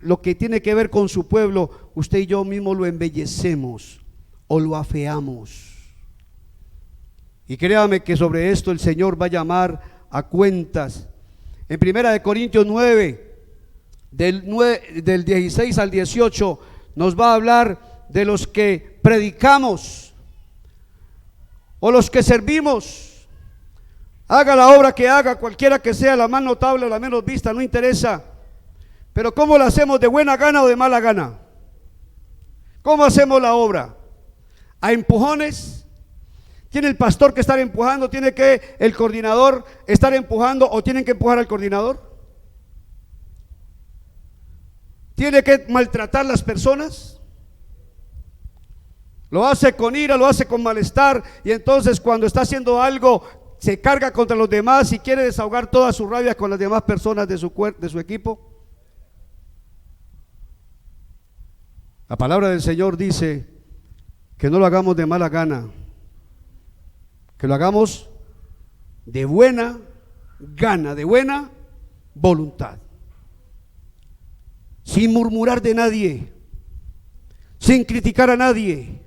lo que tiene que ver con su pueblo, usted y yo mismo lo embellecemos o lo afeamos. Y créame que sobre esto el Señor va a llamar a cuentas. En 1 Corintios 9, del 16 al 18, nos va a hablar de los que predicamos o los que servimos. Haga la obra que haga, cualquiera que sea, la más notable o la menos vista, no interesa. Pero ¿cómo la hacemos? ¿De buena gana o de mala gana? ¿Cómo hacemos la obra? ¿A empujones? ¿Tiene el pastor que estar empujando? ¿Tiene que el coordinador estar empujando o tienen que empujar al coordinador? ¿Tiene que maltratar las personas? Lo hace con ira, lo hace con malestar, y entonces cuando está haciendo algo se carga contra los demás y quiere desahogar toda su rabia con las demás personas de su equipo. La palabra del Señor dice que no lo hagamos de mala gana, que lo hagamos de buena gana, de buena voluntad, sin murmurar de nadie, sin criticar a nadie,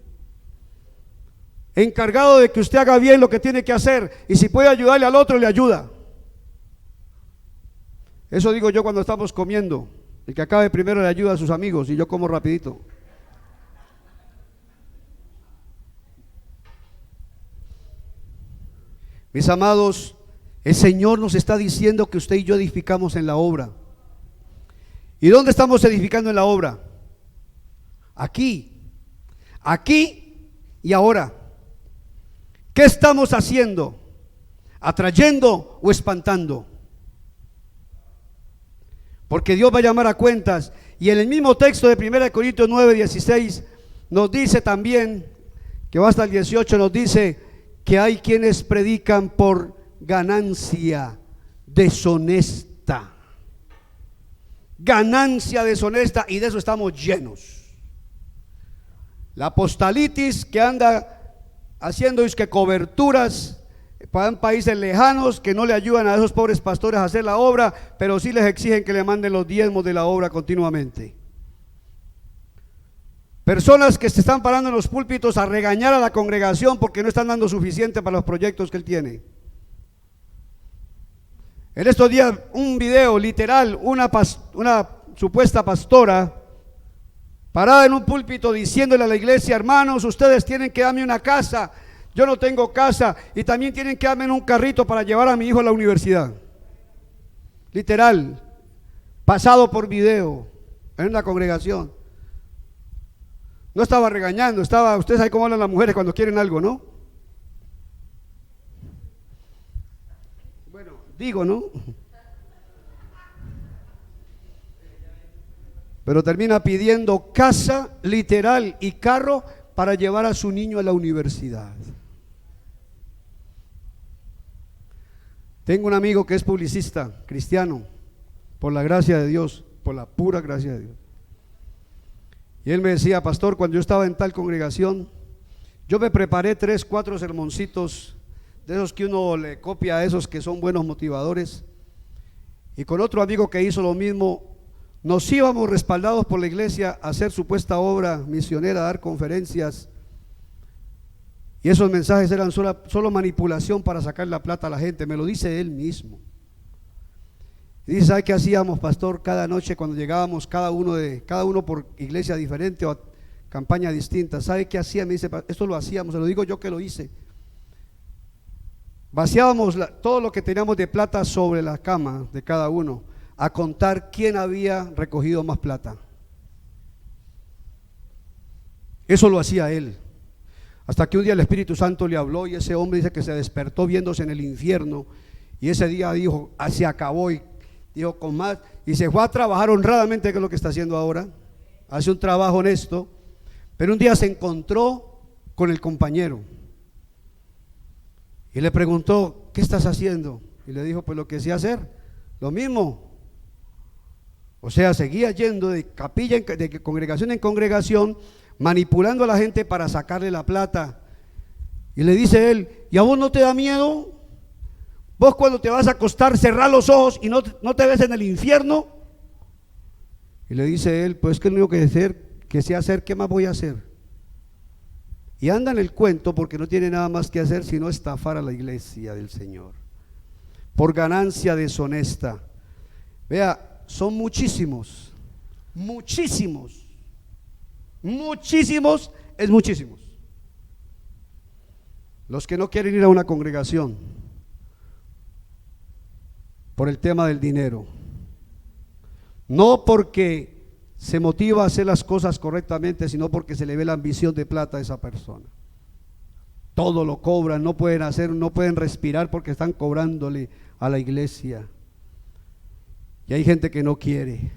encargado de que usted haga bien lo que tiene que hacer, y si puede ayudarle al otro, le ayuda. Eso digo yo cuando estamos comiendo. El que acabe primero le ayuda a sus amigos y yo como rapidito. Mis amados, el Señor nos está diciendo que usted y yo edificamos en la obra. ¿Y dónde estamos edificando en la obra? Aquí y ahora. ¿Qué estamos haciendo? ¿Atrayendo o espantando? porque Dios va a llamar a cuentas. Y en el mismo texto de 1 Corintios 9:16 nos dice también, que va hasta el 18, nos dice que hay quienes predican por ganancia deshonesta. Ganancia deshonesta, y de eso estamos llenos. La apostolitis que anda haciendo coberturas para países lejanos que no le ayudan a esos pobres pastores a hacer la obra, pero sí les exigen que le manden los diezmos de la obra continuamente. Personas que se están parando en los púlpitos a regañar a la congregación porque no están dando suficiente para los proyectos que él tiene. En estos días un video literal, una supuesta pastora parada en un púlpito diciéndole a la iglesia: hermanos, ustedes tienen que darme una casa, yo no tengo casa, y también tienen que darme un carrito para llevar a mi hijo a la universidad. Literal, pasado por video, en una congregación. No estaba regañando, estaba, ustedes saben cómo hablan las mujeres cuando quieren algo, ¿no? Bueno, digo, ¿no? Pero termina pidiendo casa literal y carro para llevar a su niño a la universidad. Tengo un amigo que es publicista, cristiano, por la gracia de Dios, por la pura gracia de Dios. Y él me decía: pastor, cuando yo estaba en tal congregación, yo me preparé 3, 4 sermoncitos de esos que uno le copia a esos que son buenos motivadores, y con otro amigo que hizo lo mismo, nos íbamos respaldados por la iglesia a hacer supuesta obra misionera, a dar conferencias, y esos mensajes eran solo manipulación para sacar la plata a la gente. Me lo dice él mismo. Y dice: ¿sabe qué hacíamos, pastor? Cada noche cuando llegábamos, cada uno por iglesia diferente o campaña distinta, ¿sabe qué hacía? Me dice: esto lo hacíamos, se lo digo yo que lo hice. Vaciábamos todo lo que teníamos de plata sobre la cama de cada uno, a contar quién había recogido más plata. Eso lo hacía él. Hasta que un día el Espíritu Santo le habló, y ese hombre dice que se despertó viéndose en el infierno, y ese día dijo: se acabó, y dijo con más, y se fue a trabajar honradamente, que es lo que está haciendo ahora. Hace un trabajo honesto, pero un día se encontró con el compañero y le preguntó: ¿qué estás haciendo? Y le dijo: pues lo que sé hacer, lo mismo. O sea, seguía yendo de capilla, de congregación en congregación, manipulando a la gente para sacarle la plata. Y le dice él: ¿y a vos no te da miedo? Vos cuando te vas a acostar, cerrás los ojos y no te ves en el infierno. Y le dice él: pues que lo único que sé hacer, ¿qué más voy a hacer? Y anda en el cuento porque no tiene nada más que hacer sino estafar a la iglesia del Señor por ganancia deshonesta. Vea, son muchísimos, muchísimos, muchísimos, es muchísimos los que no quieren ir a una congregación por el tema del dinero, no porque se motiva a hacer las cosas correctamente, sino porque se le ve la ambición de plata a esa persona. Todo lo cobran, no pueden hacer, no pueden respirar porque están cobrándole a la iglesia. Y hay gente que no quiere.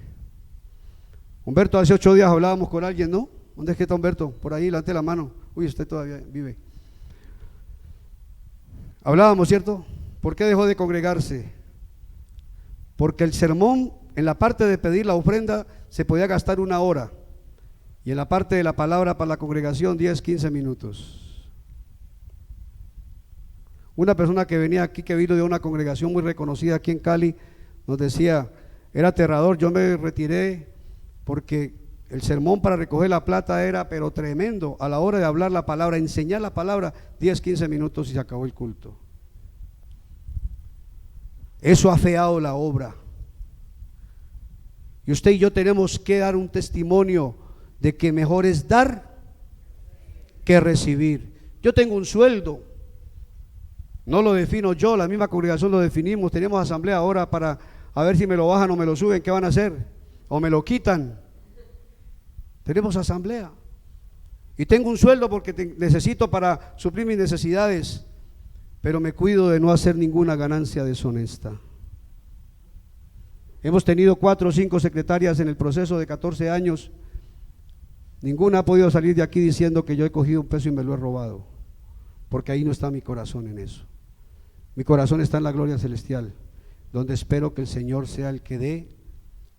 Humberto, hace 8 días hablábamos con alguien, ¿no? ¿Dónde es que está Humberto? Por ahí, levante la mano. Uy, usted todavía vive. Hablábamos, ¿cierto? ¿Por qué dejó de congregarse? Porque el sermón, en la parte de pedir la ofrenda, se podía gastar 1 hora, y en la parte de la palabra para la congregación 10, 15 minutos. Una persona que venía aquí, que vino de una congregación muy reconocida aquí en Cali, nos decía: era aterrador, yo me retiré porque el sermón para recoger la plata era pero tremendo. A la hora de hablar la palabra, enseñar la palabra, 10, 15 minutos y se acabó el culto. Eso ha feado la obra. Y usted y yo tenemos que dar un testimonio de que mejor es dar que recibir. Yo tengo un sueldo, no lo defino yo, la misma congregación lo definimos. Tenemos asamblea ahora para a ver si me lo bajan o me lo suben, ¿qué van a hacer? O me lo quitan. Tenemos asamblea. Y tengo un sueldo porque necesito para suplir mis necesidades, pero me cuido de no hacer ninguna ganancia deshonesta. Hemos tenido 4 o 5 secretarias en el proceso de 14 años. Ninguna ha podido salir de aquí diciendo que yo he cogido un peso y me lo he robado, porque ahí no está mi corazón en eso. Mi corazón está en la gloria celestial, donde espero que el Señor sea el que dé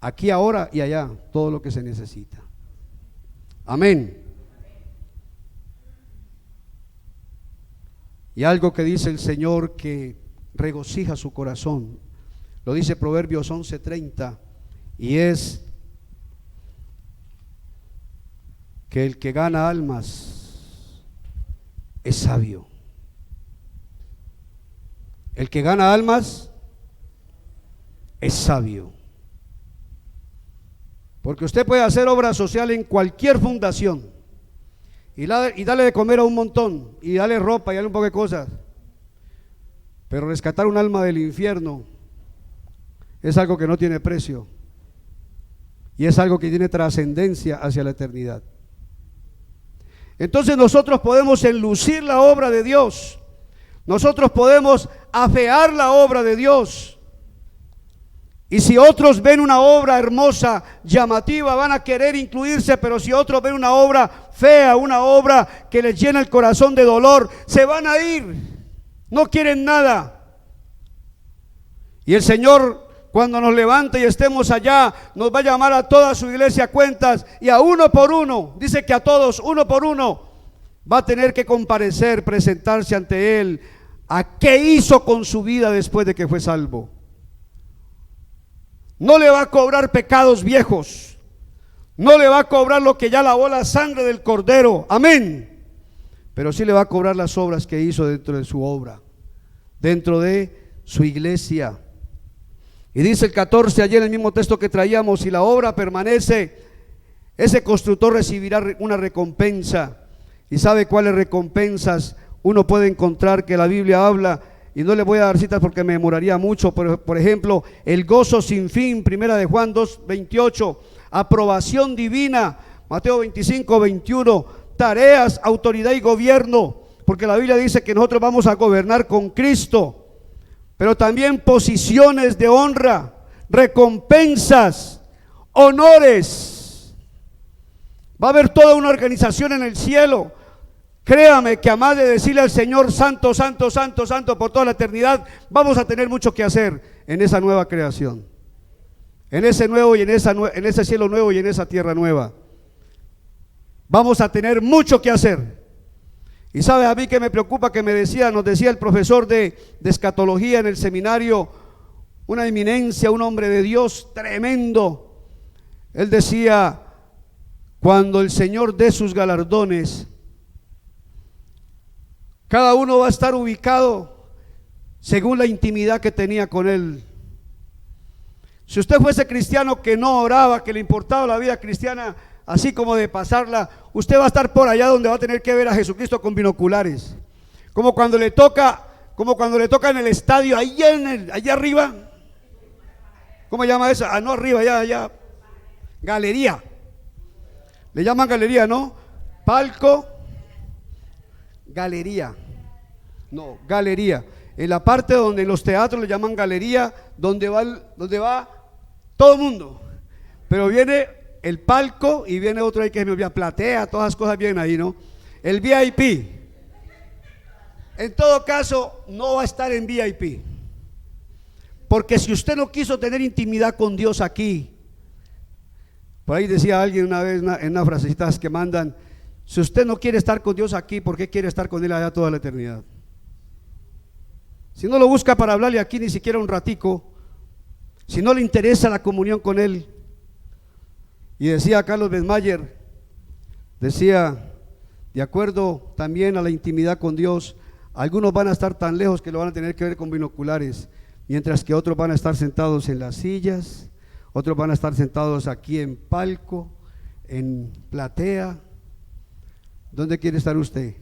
aquí, ahora y allá todo lo que se necesita. Amén. Y algo que dice el Señor que regocija su corazón, lo dice Proverbios 11:30, y es que el que gana almas es sabio. El que gana almas es sabio. Porque usted puede hacer obra social en cualquier fundación y darle de comer a un montón, y darle ropa y darle un poco de cosas, pero rescatar un alma del infierno es algo que no tiene precio, y es algo que tiene trascendencia hacia la eternidad. Entonces nosotros podemos enlucir la obra de Dios, nosotros podemos afear la obra de Dios. Y si otros ven una obra hermosa, llamativa, van a querer incluirse, pero si otros ven una obra fea, una obra que les llena el corazón de dolor, se van a ir, no quieren nada. Y el Señor, cuando nos levante y estemos allá, nos va a llamar a toda su iglesia a cuentas, y a uno por uno, dice que a todos, uno por uno, va a tener que comparecer, presentarse ante Él, a qué hizo con su vida después de que fue salvo. No le va a cobrar pecados viejos, no le va a cobrar lo que ya lavó la sangre del Cordero, amén, pero sí le va a cobrar las obras que hizo dentro de su obra, dentro de su iglesia. Y dice el 14, ayer en el mismo texto que traíamos, si la obra permanece, ese constructor recibirá una recompensa. ¿Y sabe cuáles recompensas uno puede encontrar que la Biblia habla? Y no le voy a dar citas porque me demoraría mucho, pero por ejemplo, el gozo sin fin, primera de Juan 2:28, aprobación divina, Mateo 25:21, tareas, autoridad y gobierno, porque la Biblia dice que nosotros vamos a gobernar con Cristo, pero también posiciones de honra, recompensas, honores. Va a haber toda una organización en el cielo. Créame que además de decirle al Señor santo, santo, santo, santo por toda la eternidad, vamos a tener mucho que hacer en esa nueva creación, en ese nuevo y en ese cielo nuevo y en esa tierra nueva. Vamos a tener mucho que hacer. Y sabe a mí que me preocupa, que nos decía el profesor de escatología en el seminario, una eminencia, un hombre de Dios tremendo. Él decía, cuando el Señor dé sus galardones, cada uno va a estar ubicado según la intimidad que tenía con Él. Si usted fuese cristiano que no oraba, que le importaba la vida cristiana, así como de pasarla, usted va a estar por allá donde va a tener que ver a Jesucristo con binoculares, como cuando le toca en el estadio, allá arriba. ¿Cómo se llama eso? No, arriba, allá, galería. Le llaman galería, ¿no? Palco, galería. No, galería. En la parte donde en los teatros le llaman galería, donde va todo el mundo. Pero viene el palco y viene otro ahí que me olvida, platea, todas las cosas vienen ahí, ¿no? El VIP. En todo caso, no va a estar en VIP. Porque si usted no quiso tener intimidad con Dios aquí, por ahí decía alguien una vez en unas frasecitas que mandan, si usted no quiere estar con Dios aquí, ¿por qué quiere estar con Él allá toda la eternidad? Si no lo busca para hablarle aquí ni siquiera un ratico, si no le interesa la comunión con Él. Y decía Carlos Besmayer, decía, de acuerdo también a la intimidad con Dios, algunos van a estar tan lejos que lo van a tener que ver con binoculares, mientras que otros van a estar sentados en las sillas, otros van a estar sentados aquí en palco, en platea. ¿Dónde quiere estar usted?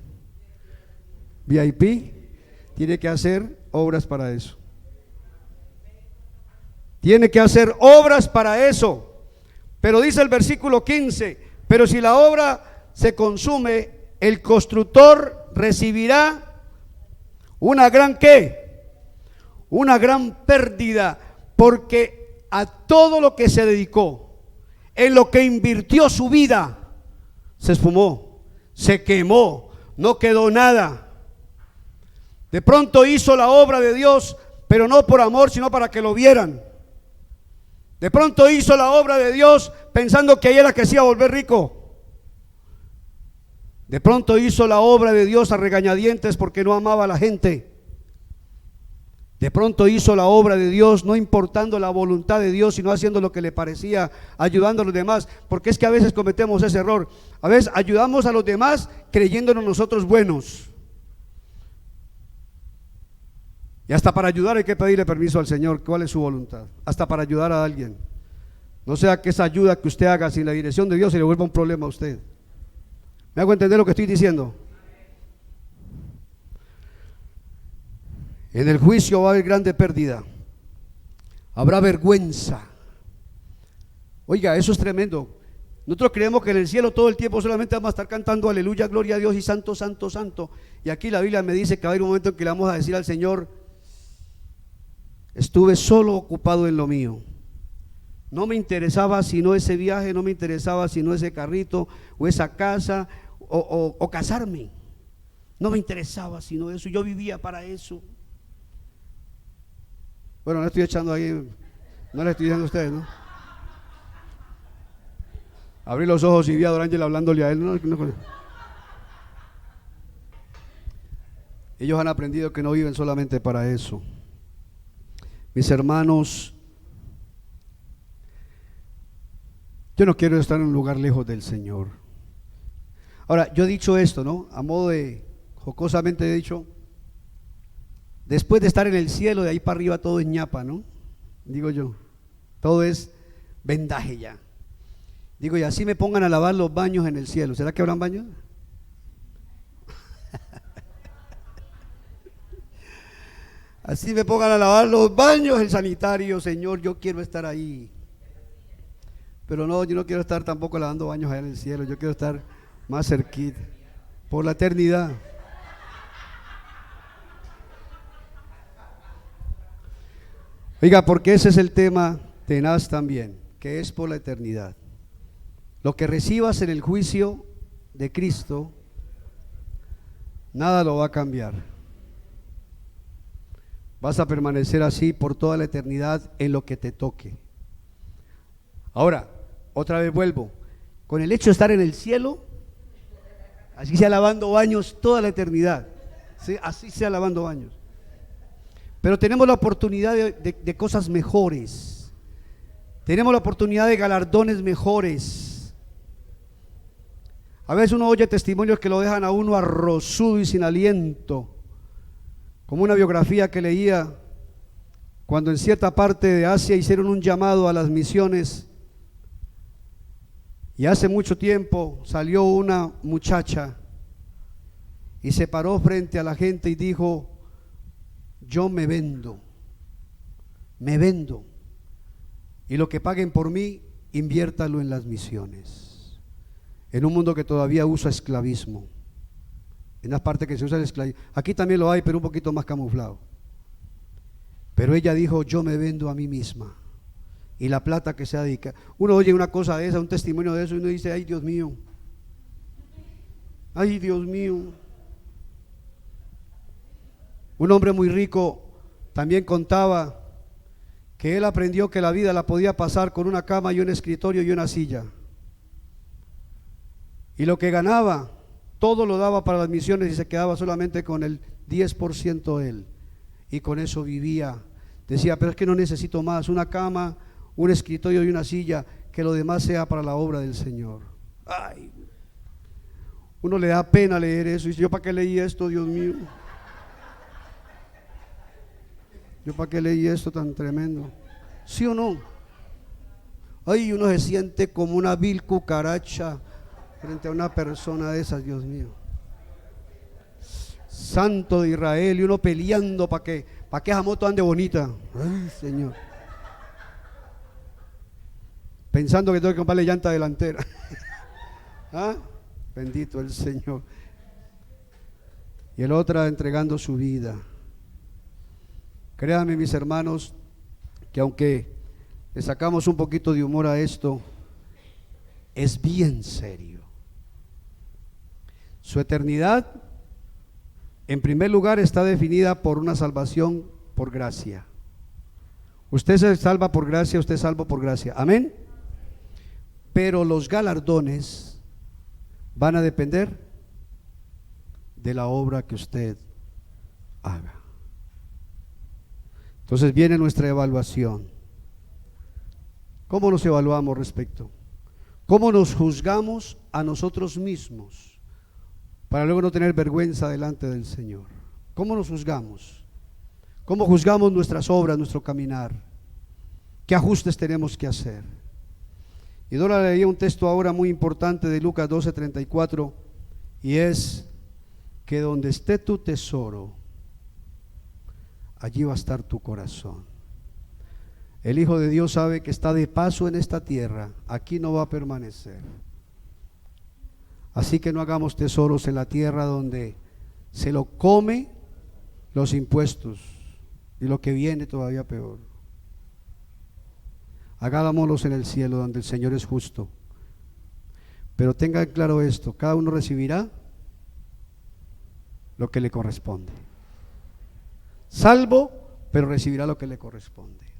VIP. Tiene que hacer obras para eso. Tiene que hacer obras para eso. Pero dice el versículo 15, pero si la obra se consume, el constructor recibirá una gran ¿qué? Una gran pérdida, porque a todo lo que se dedicó, en lo que invirtió su vida, se esfumó, se quemó, no quedó nada. De pronto hizo la obra de Dios, pero no por amor, sino para que lo vieran. De pronto hizo la obra de Dios pensando que ahí era que se iba a volver rico. De pronto hizo la obra de Dios a regañadientes porque no amaba a la gente. De pronto hizo la obra de Dios no importando la voluntad de Dios, sino haciendo lo que le parecía, ayudando a los demás. Porque es que a veces cometemos ese error. A veces ayudamos a los demás creyéndonos nosotros buenos. Y hasta para ayudar hay que pedirle permiso al Señor. ¿Cuál es su voluntad? Hasta para ayudar a alguien. No sea que esa ayuda que usted haga sin la dirección de Dios se le vuelva un problema a usted. ¿Me hago entender lo que estoy diciendo? En el juicio va a haber grande pérdida. Habrá vergüenza. Oiga, eso es tremendo. Nosotros creemos que en el cielo todo el tiempo solamente vamos a estar cantando aleluya, gloria a Dios y santo, santo, santo. Y aquí la Biblia me dice que va a haber un momento en que le vamos a decir al Señor: estuve solo ocupado en lo mío. No me interesaba sino ese viaje, no me interesaba sino ese carrito o esa casa o casarme. No me interesaba sino eso, yo vivía para eso. Bueno, no estoy echando ahí, no le estoy diciendo a ustedes, ¿no? Abrí los ojos y vi a Don Ángel hablándole a él. Ellos han aprendido que no viven solamente para eso. Mis hermanos, yo no quiero estar en un lugar lejos del Señor. Ahora, yo he dicho esto, ¿no? A modo de, jocosamente he dicho, después de estar en el cielo, de ahí para arriba todo es ñapa, ¿no? Digo yo, todo es vendaje ya. Digo, y así me pongan a lavar los baños en el cielo, ¿será que habrán baños? Así me pongan a lavar los baños, el sanitario, Señor, yo quiero estar ahí. Pero no, yo no quiero estar tampoco lavando baños allá en el cielo, yo quiero estar más cerquita, por la eternidad. Oiga, porque ese es el tema tenaz también, que es por la eternidad. Lo que recibas en el juicio de Cristo, nada lo va a cambiar. Vas a permanecer así por toda la eternidad en lo que te toque. Ahora, otra vez vuelvo, con el hecho de estar en el cielo, así sea lavando baños toda la eternidad, ¿sí? Así sea lavando baños. Pero tenemos la oportunidad de cosas mejores, tenemos la oportunidad de galardones mejores. A veces uno oye testimonios que lo dejan a uno arrozudo y sin aliento, como una biografía que leía cuando en cierta parte de Asia hicieron un llamado a las misiones, y hace mucho tiempo salió una muchacha y se paró frente a la gente y dijo: yo me vendo, y lo que paguen por mí, inviértalo en las misiones. En un mundo que todavía usa esclavismo, en las partes que se usa el esclavismo, aquí también lo hay, pero un poquito más camuflado. Pero ella dijo: yo me vendo a mí misma, y la plata que se dedica. Uno oye una cosa de esa, un testimonio de eso, y uno dice: ay Dios mío, ay Dios mío. Un hombre muy rico también contaba que él aprendió que la vida la podía pasar con una cama y un escritorio y una silla, y lo que ganaba todo lo daba para las misiones y se quedaba solamente con el 10% él, y con eso vivía. Decía: pero es que no necesito más, una cama, un escritorio y una silla, que lo demás sea para la obra del Señor. Ay, uno le da pena leer eso y dice: yo para qué leí esto, Dios mío, yo para qué leí esto tan tremendo. ¿Sí o no? Ay, uno se siente como una vil cucaracha frente a una persona de esas, Dios mío. Santo de Israel, y uno peleando para que esa moto ande bonita. Ay, Señor. Pensando que tengo que comprarle llanta delantera. ¿Ah? Bendito el Señor. Y el otro entregando su vida. Créanme, mis hermanos, que aunque le sacamos un poquito de humor a esto, es bien serio. Su eternidad, en primer lugar, está definida por una salvación por gracia. Usted se salva por gracia, usted es salvo por gracia. Amén. Pero los galardones van a depender de la obra que usted haga. Entonces viene nuestra evaluación. ¿Cómo nos evaluamos respecto? ¿Cómo nos juzgamos a nosotros mismos para luego no tener vergüenza delante del Señor? ¿Cómo nos juzgamos? ¿Cómo juzgamos nuestras obras, nuestro caminar? ¿Qué ajustes tenemos que hacer? Y Dora leía un texto ahora muy importante de Lucas 12:34, y es que donde esté tu tesoro, allí va a estar tu corazón. El Hijo de Dios sabe que está de paso en esta tierra, aquí no va a permanecer. Así que no hagamos tesoros en la tierra donde se lo come los impuestos y lo que viene todavía peor. Hagámoslos en el cielo donde el Señor es justo. Pero tengan claro esto, cada uno recibirá lo que le corresponde. Salvo, pero recibirá lo que le corresponde.